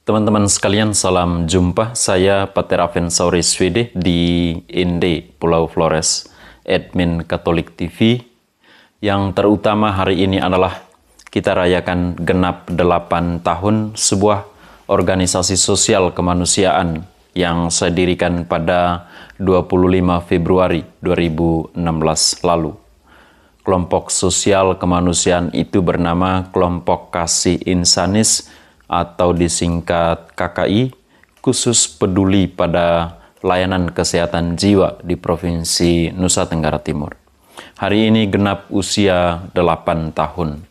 Teman-teman sekalian, salam jumpa. Saya Pater Avensauris Swede di Inde, Pulau Flores, admin Katolik TV. Yang terutama hari ini adalah kita rayakan genap 8 tahun sebuah organisasi sosial kemanusiaan yang saya dirikan pada 25 Februari 2016 lalu. Kelompok sosial kemanusiaan itu bernama Kelompok Kasih Insanis atau disingkat KKI, khusus peduli pada layanan kesehatan jiwa di Provinsi Nusa Tenggara Timur. Hari ini genap usia 8 tahun.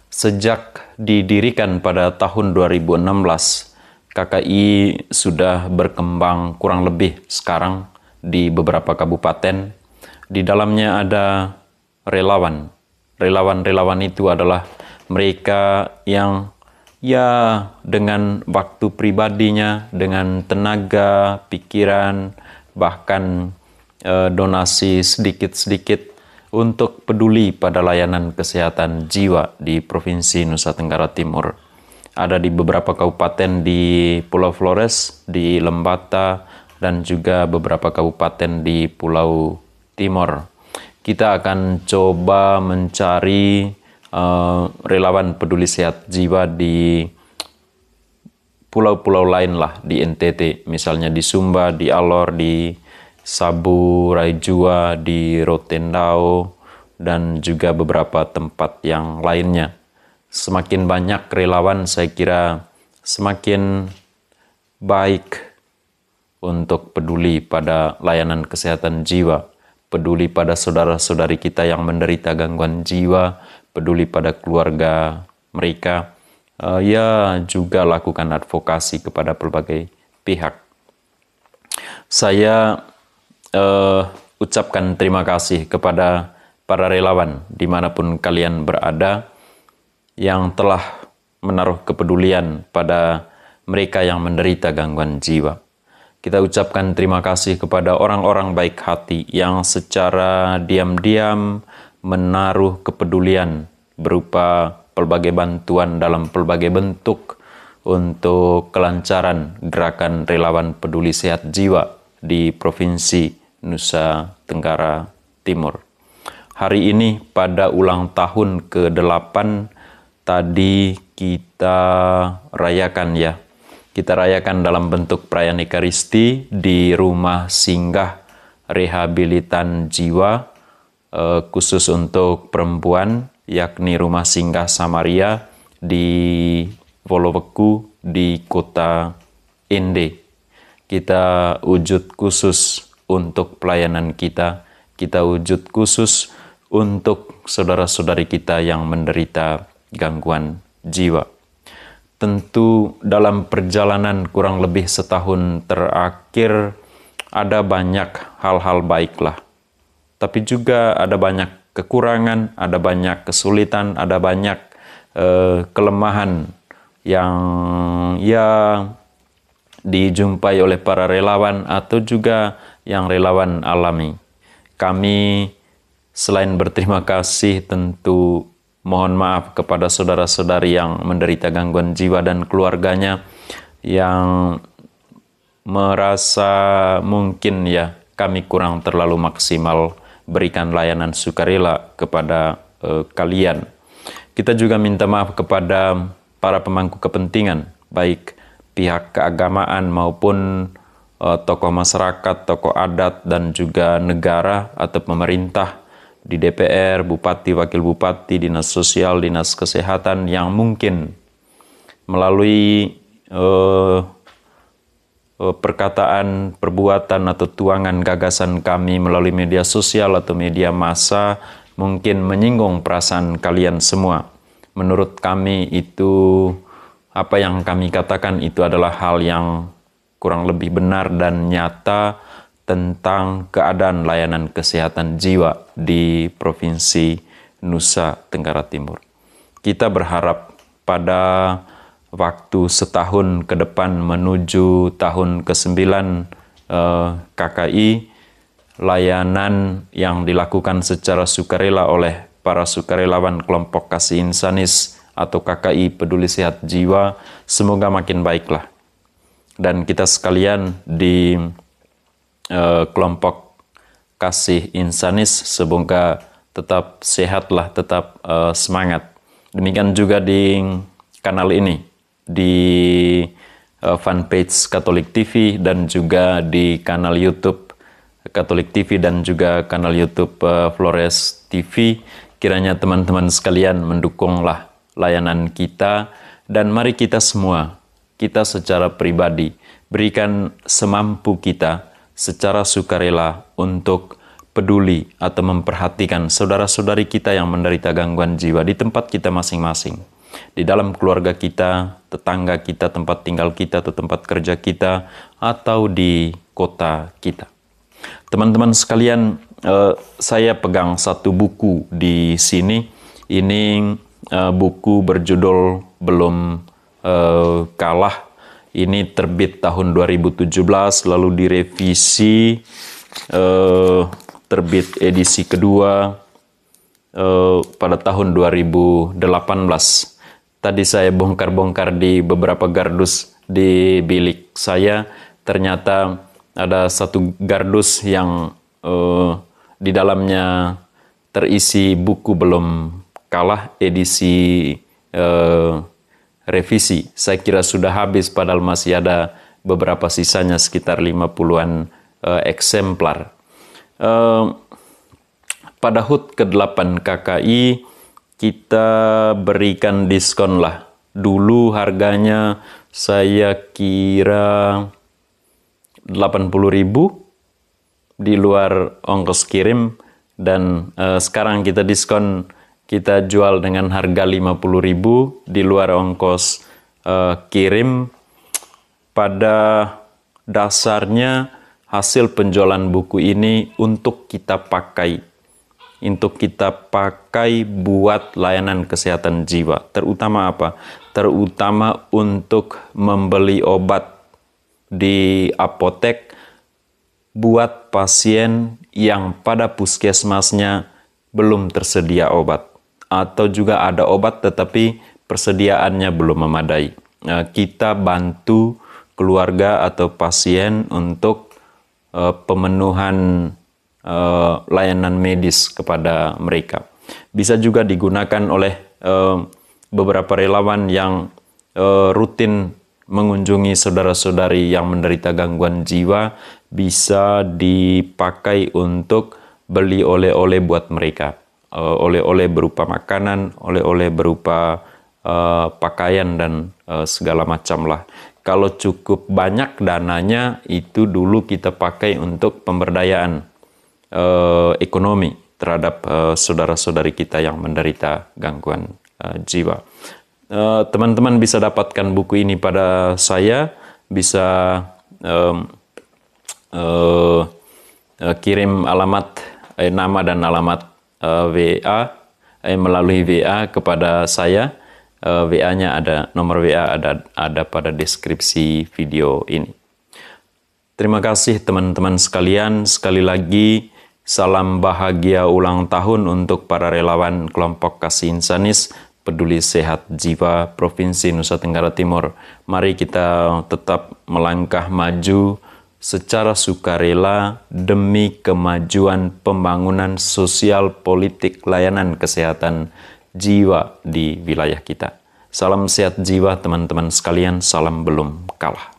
Sejak didirikan pada tahun 2016, KKI sudah berkembang kurang lebih sekarang di beberapa kabupaten. Di dalamnya ada relawan. Relawan-relawan itu adalah mereka yang dengan waktu pribadinya, dengan tenaga, pikiran, bahkan donasi sedikit-sedikit untuk peduli pada layanan kesehatan jiwa di Provinsi Nusa Tenggara Timur. Ada di beberapa kabupaten di Pulau Flores, di Lembata, dan juga beberapa kabupaten di Pulau Timor. Kita akan coba mencari relawan peduli sehat jiwa di pulau-pulau lain lah di NTT, misalnya di Sumba, di Alor, di Sabu, Raijua, di Rotendao, dan juga beberapa tempat yang lainnya. Semakin banyak relawan, saya kira semakin baik untuk peduli pada layanan kesehatan jiwa, peduli pada saudara-saudari kita yang menderita gangguan jiwa, peduli pada keluarga mereka, juga lakukan advokasi kepada berbagai pihak. Saya ucapkan terima kasih kepada para relawan dimanapun kalian berada yang telah menaruh kepedulian pada mereka yang menderita gangguan jiwa. Kita ucapkan terima kasih kepada orang-orang baik hati yang secara diam-diam menaruh kepedulian berupa pelbagai bantuan dalam pelbagai bentuk untuk kelancaran gerakan relawan peduli sehat jiwa di Provinsi Nusa Tenggara Timur. Hari ini pada ulang tahun ke-8 tadi kita rayakan ya. Kita rayakan dalam bentuk perayaan Ekaristi di rumah singgah rehabilitan jiwa khusus untuk perempuan, yakni rumah singgah Samaria di Woloweku di kota Inde. Kita wujud khusus untuk pelayanan kita wujud khusus untuk saudara-saudari kita yang menderita gangguan jiwa. Tentu dalam perjalanan kurang lebih setahun terakhir ada banyak hal-hal baiklah. Tapi juga ada banyak kekurangan, ada banyak kesulitan, ada banyak kelemahan yang dijumpai oleh para relawan atau juga yang relawan alami. Kami selain berterima kasih tentu mohon maaf kepada saudara-saudari yang menderita gangguan jiwa dan keluarganya yang merasa mungkin kami kurang terlalu maksimal berikan layanan sukarela kepada kalian. Kita juga minta maaf kepada para pemangku kepentingan, baik pihak keagamaan maupun tokoh masyarakat, tokoh adat, dan juga negara atau pemerintah di DPR, bupati, wakil bupati, dinas sosial, dinas kesehatan yang mungkin melalui perkataan, perbuatan, atau tuangan gagasan kami melalui media sosial atau media massa mungkin menyinggung perasaan kalian semua. Menurut kami itu, apa yang kami katakan itu adalah hal yang kurang lebih benar dan nyata tentang keadaan layanan kesehatan jiwa di Provinsi Nusa Tenggara Timur. Kita berharap pada waktu setahun ke depan menuju tahun ke-9 KKI, layanan yang dilakukan secara sukarela oleh para sukarelawan kelompok Kasih Insanis atau KKI Peduli Sehat Jiwa semoga makin baiklah. Dan kita sekalian di kelompok Kasih Insanis semoga tetap sehatlah, tetap semangat. Demikian juga di kanal ini, di fanpage Katolik TV dan juga di kanal YouTube Katolik TV dan juga kanal YouTube Flores TV. Kiranya teman-teman sekalian mendukunglah layanan kita, dan mari kita semua, kita secara pribadi berikan semampu kita secara sukarela untuk peduli atau memperhatikan saudara-saudari kita yang menderita gangguan jiwa di tempat kita masing-masing, di dalam keluarga kita, tetangga kita, tempat tinggal kita, atau tempat kerja kita, atau di kota kita. Teman-teman sekalian, saya pegang satu buku di sini. Ini buku berjudul Belum Kalah. Ini terbit tahun 2017, lalu direvisi, terbit edisi kedua pada tahun 2018. Tadi saya bongkar-bongkar di beberapa gardus di bilik saya, ternyata ada satu gardus yang di dalamnya terisi buku Belum Kalah edisi revisi. Saya kira sudah habis, padahal masih ada beberapa sisanya, sekitar 50-an eksemplar. Pada HUT ke-8 KKI kita berikan diskon lah. Dulu harganya saya kira 80.000 di luar ongkos kirim, dan sekarang kita diskon, kita jual dengan harga 50.000 di luar ongkos kirim. Pada dasarnya hasil penjualan buku ini untuk kita pakai buat layanan kesehatan jiwa. Terutama apa? Terutama untuk membeli obat di apotek buat pasien yang pada puskesmasnya belum tersedia obat, atau juga ada obat tetapi persediaannya belum memadai. Kita bantu keluarga atau pasien untuk pemenuhan layanan medis kepada mereka. Bisa juga digunakan oleh beberapa relawan yang rutin mengunjungi saudara-saudari yang menderita gangguan jiwa, bisa dipakai untuk beli oleh-oleh buat mereka. Oleh-oleh berupa makanan, oleh-oleh berupa pakaian, dan segala macam lah. Kalau cukup banyak dananya, itu dulu kita pakai untuk pemberdayaan ekonomi terhadap saudara-saudari kita yang menderita gangguan jiwa. Teman-teman bisa dapatkan buku ini pada saya, bisa kirim alamat, nama dan alamat WA melalui WA kepada saya. WA-nya ada, nomor WA ada pada deskripsi video ini. Terima kasih teman-teman sekalian. Sekali lagi salam bahagia ulang tahun untuk para relawan kelompok Kasih Insanis Peduli Sehat Jiwa Provinsi Nusa Tenggara Timur. Mari kita tetap melangkah maju secara sukarela demi kemajuan pembangunan sosial, politik, layanan kesehatan jiwa di wilayah kita. Salam sehat jiwa teman-teman sekalian, salam belum kalah.